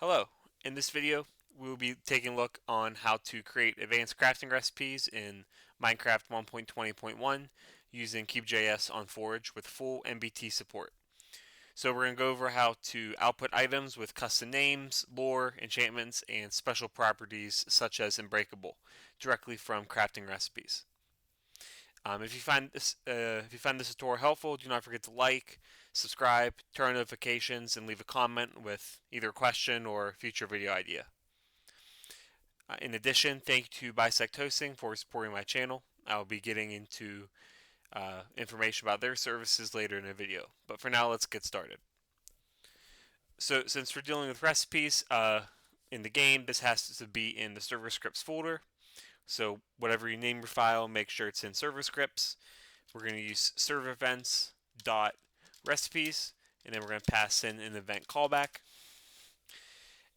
Hello, in this video we will be taking a look on how to create advanced crafting recipes in Minecraft 1.20.1 using KubeJS on Forge with full NBT support. So we're going to go over how to output items with custom names, lore, enchantments, and special properties such as unbreakable directly from crafting recipes. If you find this tutorial helpful, do not forget to like, subscribe, turn on notifications, and leave a comment with either a question or future video idea. In addition, thank you to BisectHosting for supporting my channel. I will be getting into information about their services later in the video. But for now, let's get started. So since we're dealing with recipes in the game, this has to be in the server scripts folder. So whatever you name your file, make sure it's in server scripts. We're going to use server events dot recipes, and then we're going to pass in an event callback.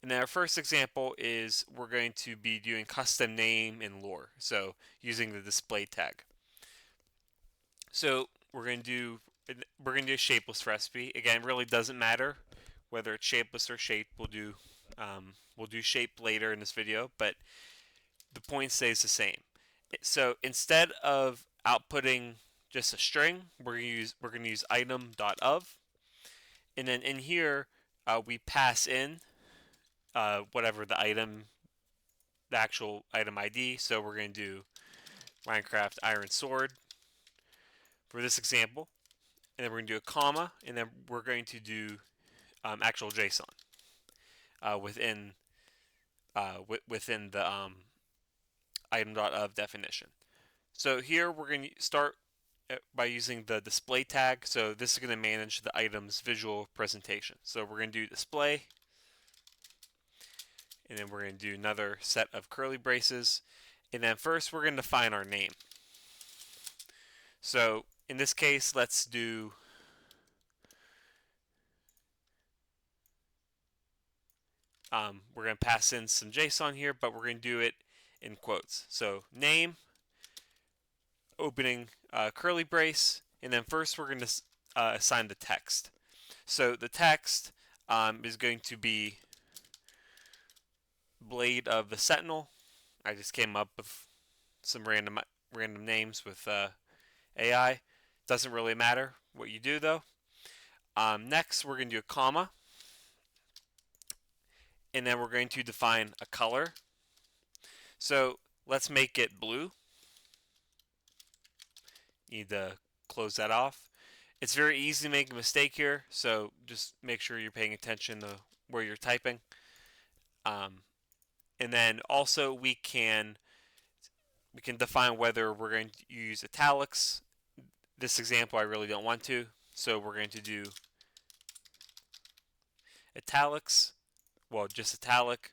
And then our first example is we're going to be doing custom name and lore, so using the display tag. So we're going to do a shapeless recipe. Again, it really doesn't matter whether it's shapeless or shaped. We'll do shape later in this video, but the point stays the same. So instead of outputting just a string, we're going to use item.of, and then in here we pass in whatever the actual item ID. So we're going to do Minecraft Iron Sword for this example, and then we're going to do a comma, and then we're going to do actual JSON within the item.of definition. So here we're going to start by using the display tag. So this is going to manage the item's visual presentation. So we're going to do display, and then we're going to do another set of curly braces, and then first we're going to define our name. So in this case, let's do we're going to pass in some JSON here, but we're going to do it in quotes. So name, opening curly brace, and then first we're going to assign the text. So the text is going to be Blade of the Sentinel. I just came up with some random names with AI. Doesn't really matter what you do though. Next, we're going to do a comma, and then we're going to define a color. So let's make it blue. Need to close that off. It's very easy to make a mistake here, so just make sure you're paying attention to where you're typing. And then also we can define whether we're going to use italics. This example I really don't want to, so we're going to do italics, well, just italic,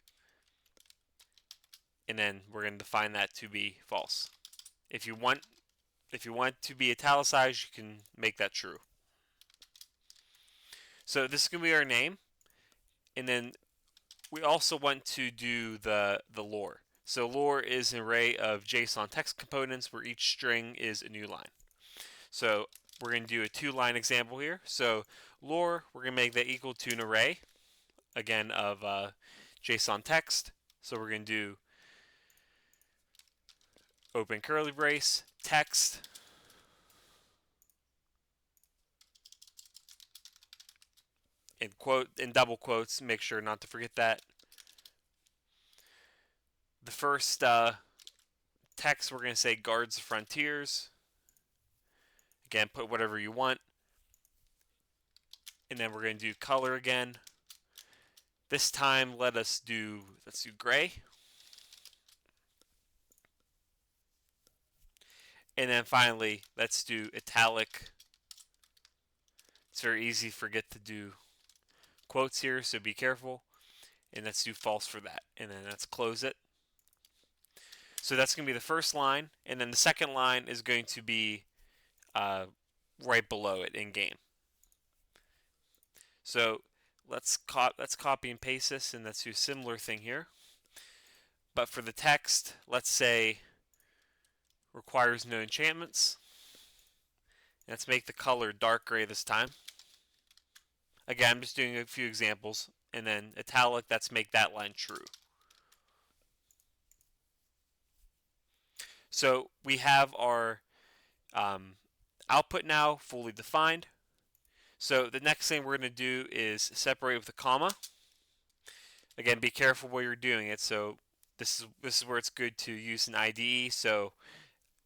and then we're going to define that to be false. If you want to be italicized, you can make that true. So this is going to be our name, and then we also want to do the lore. So lore is an array of JSON text components where each string is a new line. So we're going to do a 2-line example here. So lore, we're going to make that equal to an array, again, of JSON text. So we're going to do open curly brace, text, in double quotes, make sure not to forget that. The first text, we're going to say guards the frontiers. Again, put whatever you want. And then we're going to do color again. This time, let's do gray. And then finally, let's do italic. It's very easy to forget to do quotes here, so be careful. And let's do false for that. And then let's close it. So that's going to be the first line. And then the second line is going to be right below it in game. So let's copy and paste this, and let's do a similar thing here. But for the text, let's say requires no enchantments. Let's make the color dark gray this time. Again, I'm just doing a few examples. And then italic, that's make that line true. So we have our output now fully defined. So the next thing we're going to do is separate with a comma. Again, be careful while you're doing it. So this is where it's good to use an IDE. So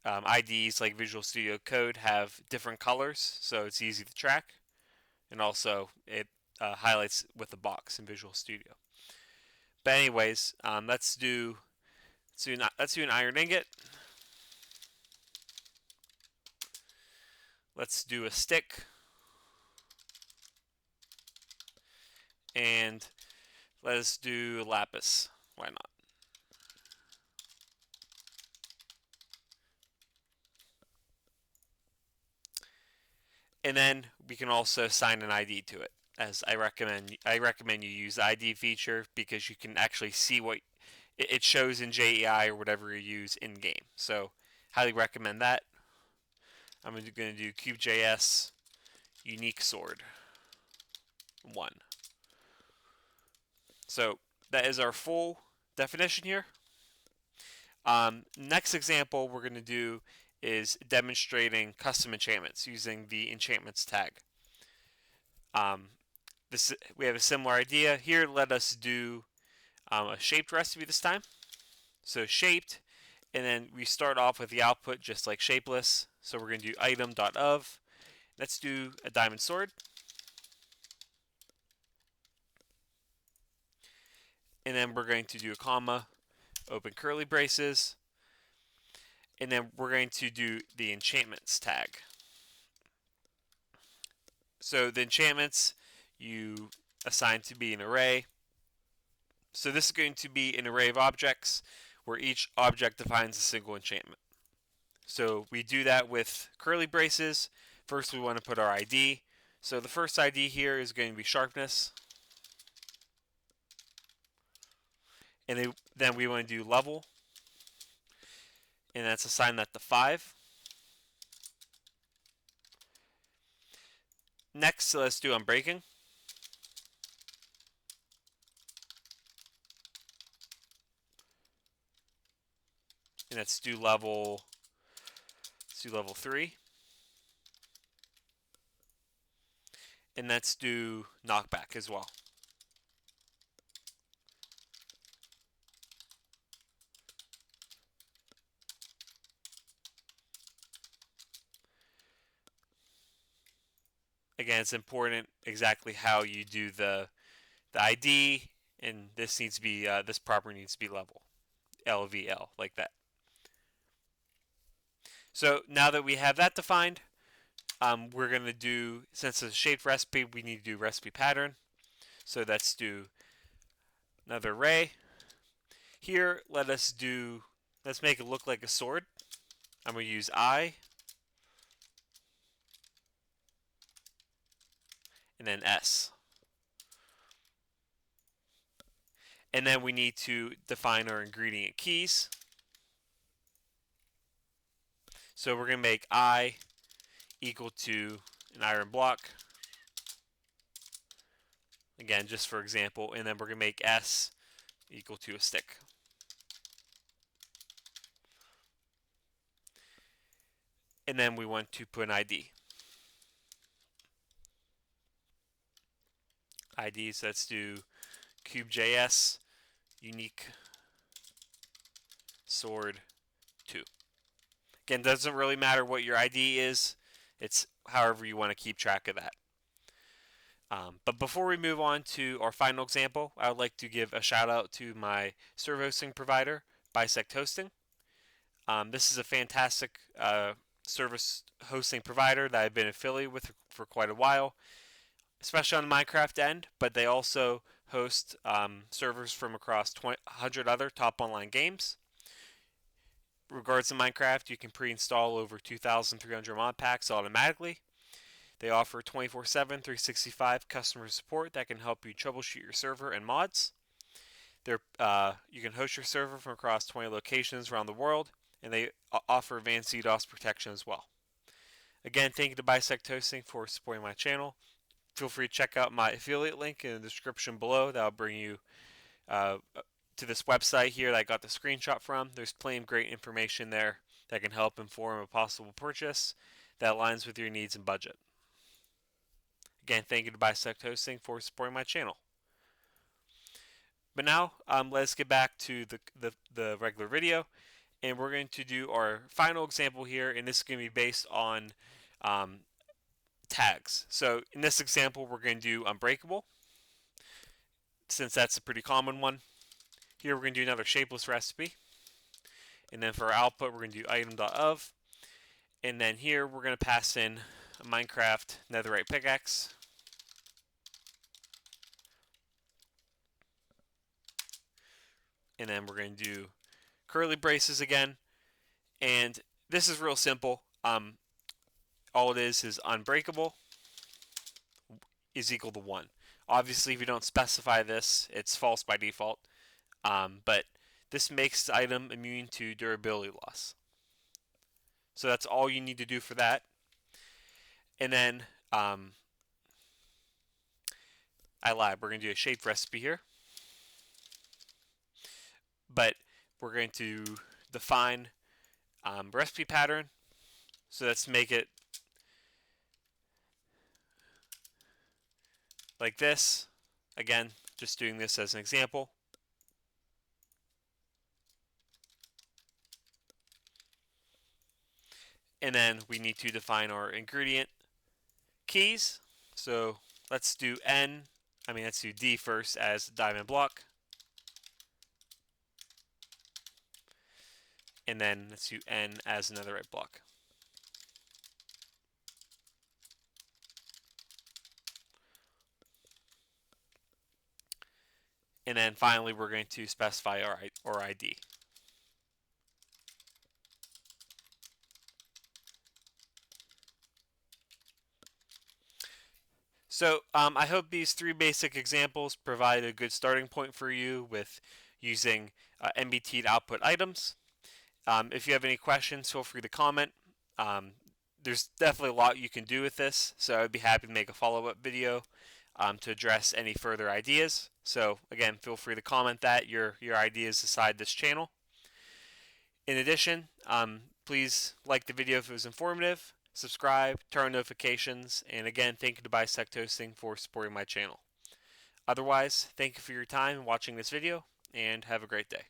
IDEs like Visual Studio Code have different colors, so it's easy to track, and also it highlights with the box in Visual Studio. But anyways, let's do an iron ingot. Let's do a stick, and let's do lapis. Why not? And then we can also assign an ID to it. As I recommend you use the ID feature because you can actually see what it shows in JEI or whatever you use in game. So highly recommend that. I'm going to do KubeJS unique sword 1. So that is our full definition here. Next example we're going to do is demonstrating custom enchantments using the enchantments tag. We have a similar idea here. Let us do a shaped recipe this time. So shaped, and then we start off with the output just like shapeless. So we're going to do item.of. Let's do a diamond sword. And then we're going to do a comma, open curly braces, and then we're going to do the enchantments tag. So the enchantments you assign to be an array. So this is going to be an array of objects where each object defines a single enchantment. So we do that with curly braces. First we want to put our ID. So the first ID here is going to be sharpness. And then we want to do level. And let's assign that to 5. Next, let's do unbreaking. And let's do level 3. And let's do knockback as well. Again, it's important exactly how you do the ID, and this needs to be this property needs to be level, LVL, like that. So now that we have that defined, we're going to do, since it's a shaped recipe, we need to do recipe pattern. So let's do another array. Here, let's make it look like a sword. I'm going to use I, and then S. And then we need to define our ingredient keys. So we're going to make I equal to an iron block. Again, just for example. And then we're going to make S equal to a stick. And then we want to put an ID. IDs, let's do KubeJS unique sword 2. Again, doesn't really matter what your ID is. It's however you want to keep track of that. But before we move on to our final example, I would like to give a shout out to my server hosting provider, BisectHosting. This is a fantastic service hosting provider that I've been affiliated with for quite a while, especially on the Minecraft end, but they also host servers from across 100 other top online games. Regards to Minecraft, you can pre-install over 2,300 modpacks automatically. They offer 24/7, 365 customer support that can help you troubleshoot your server and mods. You can host your server from across 20 locations around the world, and they offer advanced DDoS protection as well. Again, thank you to BisectHosting for supporting my channel. feel free to check out my affiliate link in the description below. That'll bring you to this website here that I got the screenshot from. There's plenty of great information there that can help inform a possible purchase that aligns with your needs and budget. Again, thank you to BisectHosting for supporting my channel. But now, let's get back to the regular video, and we're going to do our final example here, and this is going to be based on tags. So in this example, we're going to do unbreakable, since that's a pretty common one. Here we're going to do another shapeless recipe, and then for our output, we're going to do item.of, and then here we're going to pass in a Minecraft netherite pickaxe. And then we're going to do curly braces again. And this is real simple. All it is unbreakable is equal to 1. Obviously, if you don't specify this, it's false by default. But this makes the item immune to durability loss. So that's all you need to do for that. And then, I lied. We're going to do a shaped recipe here. But we're going to define recipe pattern. So let's make it like this. Again, just doing this as an example. And then we need to define our ingredient keys. So let's do let's do D first as diamond block. And then let's do N as netherite block. And then finally, we're going to specify our ID. So I hope these 3 basic examples provide a good starting point for you with using NBT to output items. If you have any questions, feel free to comment. There's definitely a lot you can do with this, so I'd be happy to make a follow-up video to address any further ideas. So again, feel free to comment that your ideas aside this channel. In addition, please like the video if it was informative, subscribe, turn on notifications, and again, thank you to BisectHosting for supporting my channel. Otherwise, thank you for your time watching this video, and have a great day.